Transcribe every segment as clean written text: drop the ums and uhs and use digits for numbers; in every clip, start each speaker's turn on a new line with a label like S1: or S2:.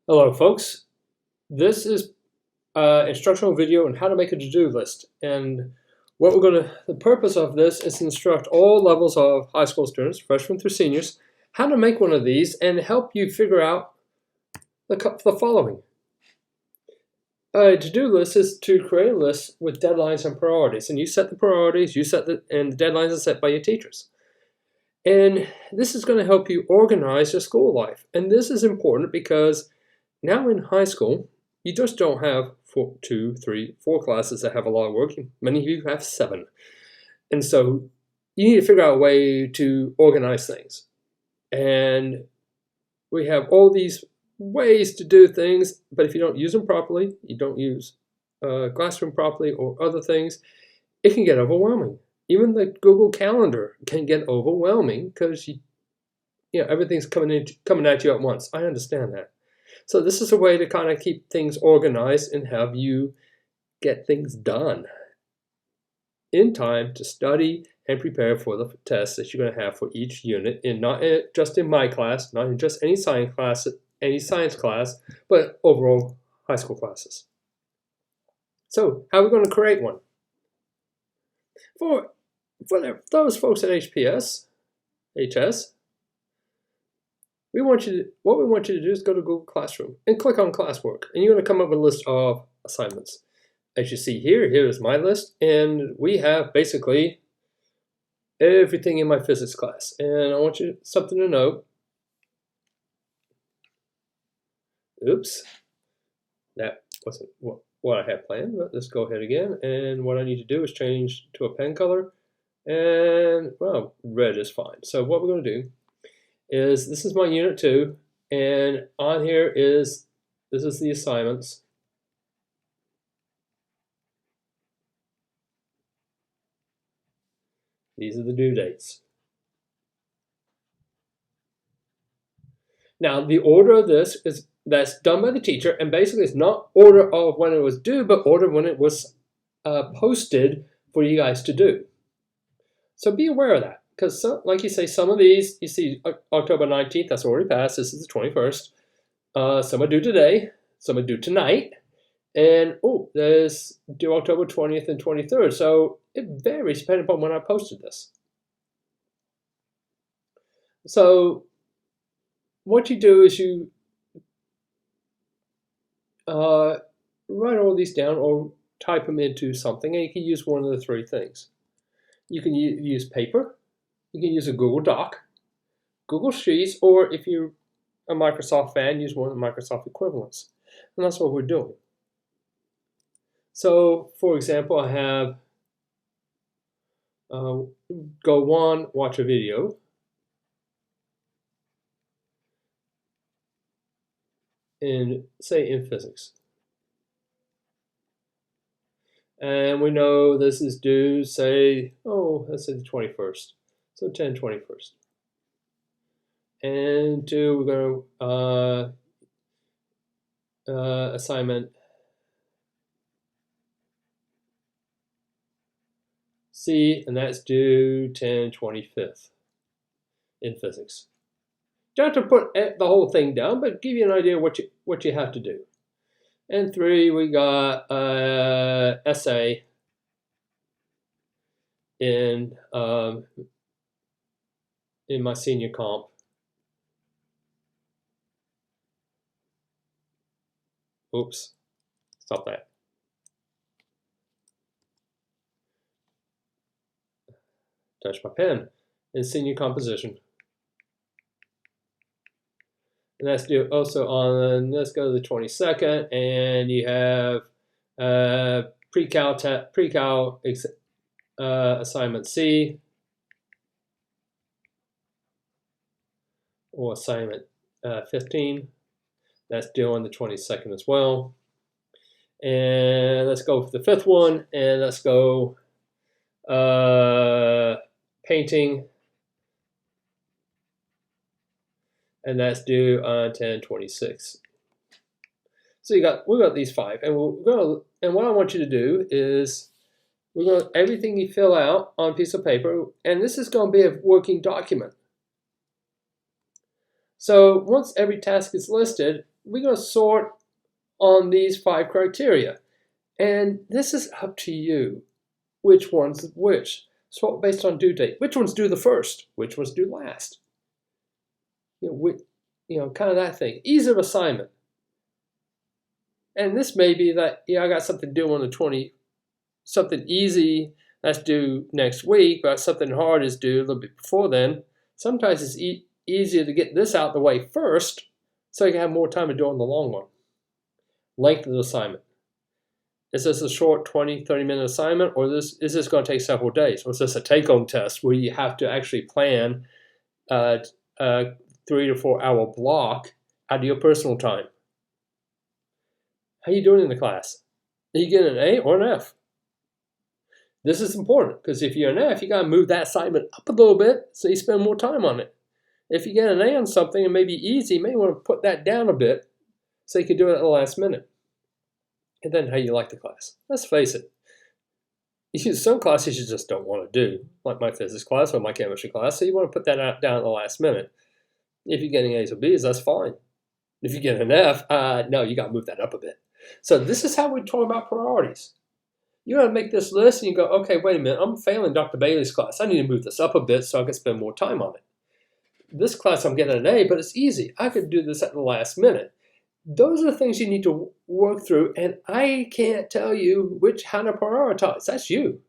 S1: Hello folks, this is instructional video on how to make a to-do list, and the purpose of this is to instruct all levels of high school students, freshmen through seniors, how to make one of these and help you figure out the following. A to-do list is to create a list with deadlines and priorities, and you set the priorities, and the deadlines are set by your teachers. And this is going to help you organize your school life, and this is important because now in high school, you just don't have 2, 3, 4 classes that have a lot of work. Many of you have 7. And so you need to figure out a way to organize things. And we have all these ways to do things, but if you don't use them properly, you don't use Classroom properly or other things, it can get overwhelming. Even the Google Calendar can get overwhelming because everything's coming at you at once. I understand that. So this is a way to kind of keep things organized and have you get things done in time to study and prepare for the tests that you're going to have for each unit, and not just in my class, not in just any science class, but overall high school classes. So how are we going to create one? For those folks at HS, what we want you to do is go to Google Classroom and click on classwork, and you're going to come up with a list of assignments. As you see here is my list, and we have basically everything in my physics class. And I want you something to note. Oops, that wasn't what I had planned, but let's go ahead again. And what I need to do is change to a pen color, and well, red is fine. So what we're going to do is, this is my unit 2, and on here this is the assignments. These are the due dates. Now the order of this that's done by the teacher, and basically it's not order of when it was due, but order when it was posted for you guys to do. So be aware of that. Because, like you say, some of these, you see October 19th, that's already passed. This is the 21st. Some are due today, some are due tonight. And, there's due October 20th and 23rd. So it varies depending upon when I posted this. So what you do is you write all these down or type them into something, and you can use one of the 3 things. You can use paper. You can use a Google Doc, Google Sheets, or if you're a Microsoft fan, use one of the Microsoft equivalents. And that's what we're doing. So, for example, I have go 1, watch a video. And say in physics. And we know this is due, say, let's say the 21st. So 10/21st. And 2, we're going to assignment C, and that's due 10/25th in physics. Don't have to put the whole thing down, but give you an idea what you have to do. And 3, we got essay in my senior comp. Oops, stop that. Touch my pen. In senior composition. And that's due also on, let's go to the 22nd, and you have pre-cal assignment C, or assignment 15. That's due on the 22nd as well. And let's go for the 5th one, and let's go painting. And that's due on 10/26. So we got these 5, and what I want you to do is everything you fill out on a piece of paper, and this is going to be a working document. So once every task is listed, we're going to sort on these 5 criteria. And this is up to you. Which one's which? Sort based on due date. Which one's due the first? Which one's due last? Kind of that thing. Ease of assignment. And this may be that, I got something due on the 20, something easy that's due next week, but something hard is due a little bit before then. Sometimes it's easier to get this out the way first so you can have more time to do it on the long one. Length of the assignment. Is this a short 20, 30-minute assignment, or is this going to take several days? Or is this a take-home test where you have to actually plan a 3 to 4 hour block out of your personal time? How are you doing in the class? Are you getting an A or an F? This is important because if you're an F, you got to move that assignment up a little bit so you spend more time on it. If you get an A on something and maybe easy, you may want to put that down a bit so you can do it at the last minute. And then how you like the class. Let's face it. Some classes you just don't want to do, like my physics class or my chemistry class, so you want to put that down at the last minute. If you're getting A's or B's, that's fine. If you get an F, no, you got to move that up a bit. So this is how we talk about priorities. You got to make this list and you go, okay, wait a minute, I'm failing Dr. Bailey's class. I need to move this up a bit so I can spend more time on it. This class I'm getting an A, but it's easy. I could do this at the last minute. Those are the things you need to work through, and I can't tell you how to prioritize. That's you.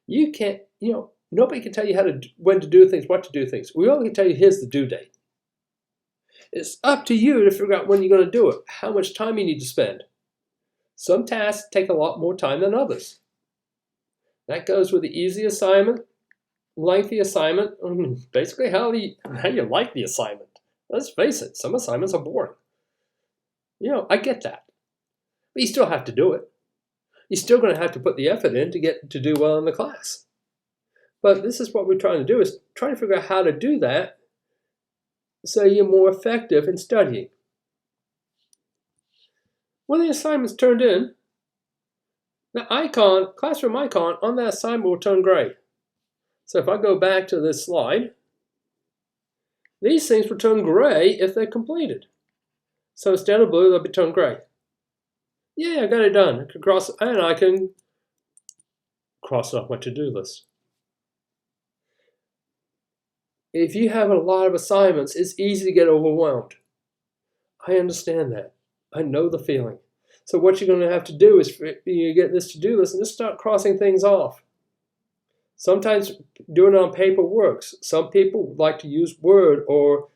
S1: You can't, nobody can tell you when to do things, what to do things. We only can tell you here's the due date. It's up to you to figure out when you're going to do it, how much time you need to spend. Some tasks take a lot more time than others. That goes with the easy assignment, lengthy assignment, basically how you like the assignment. Let's face it, some assignments are boring. I get that. But you still have to do it. You're still going to have to put the effort in to do well in the class. But this is what we're trying to do, is try to figure out how to do that so you're more effective in studying. When the assignment's turned in, the icon, classroom icon on that assignment will turn gray. So if I go back to this slide, these things will turn gray if they're completed. So instead of blue, they'll be turned gray. Yeah, I got it done. I can cross it off my to-do list. If you have a lot of assignments, it's easy to get overwhelmed. I understand that. I know the feeling. So what you're going to have to do is you get this to-do list and just start crossing things off. Sometimes doing it on paper works. Some people like to use Word or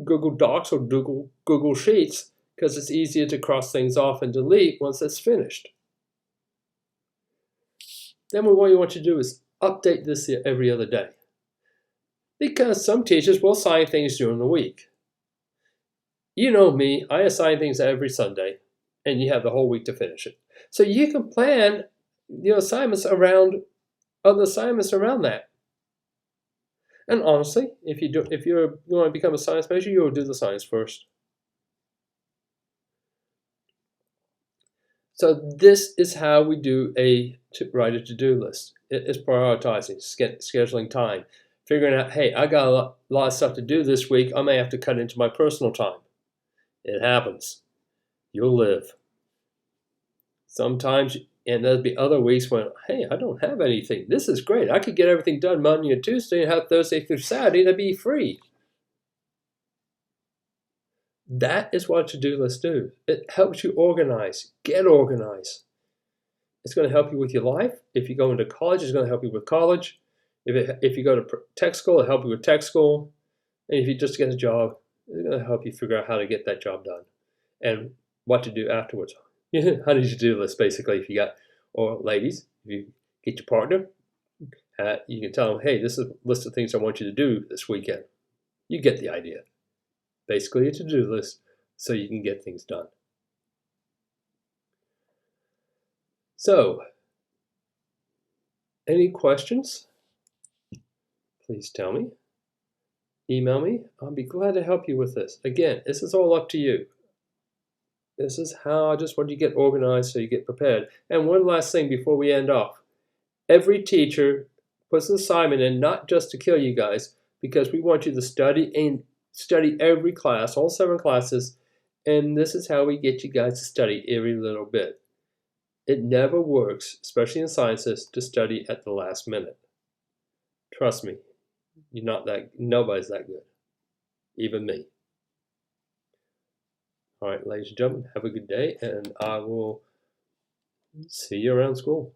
S1: Google Docs or Google Sheets because it's easier to cross things off and delete once it's finished. Then what you want to do is update this every other day. Because some teachers will assign things during the week. You know me, I assign things every Sunday, and you have the whole week to finish it. So you can plan your assignments around other assignments around that. And honestly, if you want to become a science major, you'll do the science first. So this is how we write a to-do list. It is prioritizing, scheduling time, figuring out, hey, I got a lot of stuff to do this week. I may have to cut into my personal time. It happens. You'll live. Sometimes, and there'll be other weeks when, hey, I don't have anything. This is great. I could get everything done Monday and Tuesday and have Thursday through Saturday to be free. That is what to-do lists do. It helps you organize. Get organized. It's going to help you with your life. If you go into college, it's going to help you with college. If you go to tech school, it'll help you with tech school. And if you just get a job, it's going to help you figure out how to get that job done and what to do afterwards. How did you do this, basically, if you got, or ladies, if you get your partner, you can tell them, hey, this is a list of things I want you to do this weekend. You get the idea. Basically, a to-do list so you can get things done. So, any questions? Please tell me. Email me. I'll be glad to help you with this. Again, this is all up to you. This is how I just want you to get organized so you get prepared. And one last thing before we end off. Every teacher puts an assignment in not just to kill you guys, because we want you to study and study every class, all 7 classes, And this is how we get you guys to study every little bit. It never works, especially in sciences, to study at the last minute. Trust me, nobody's that good. Even me. All right, ladies and gentlemen, have a good day, and I will see you around school.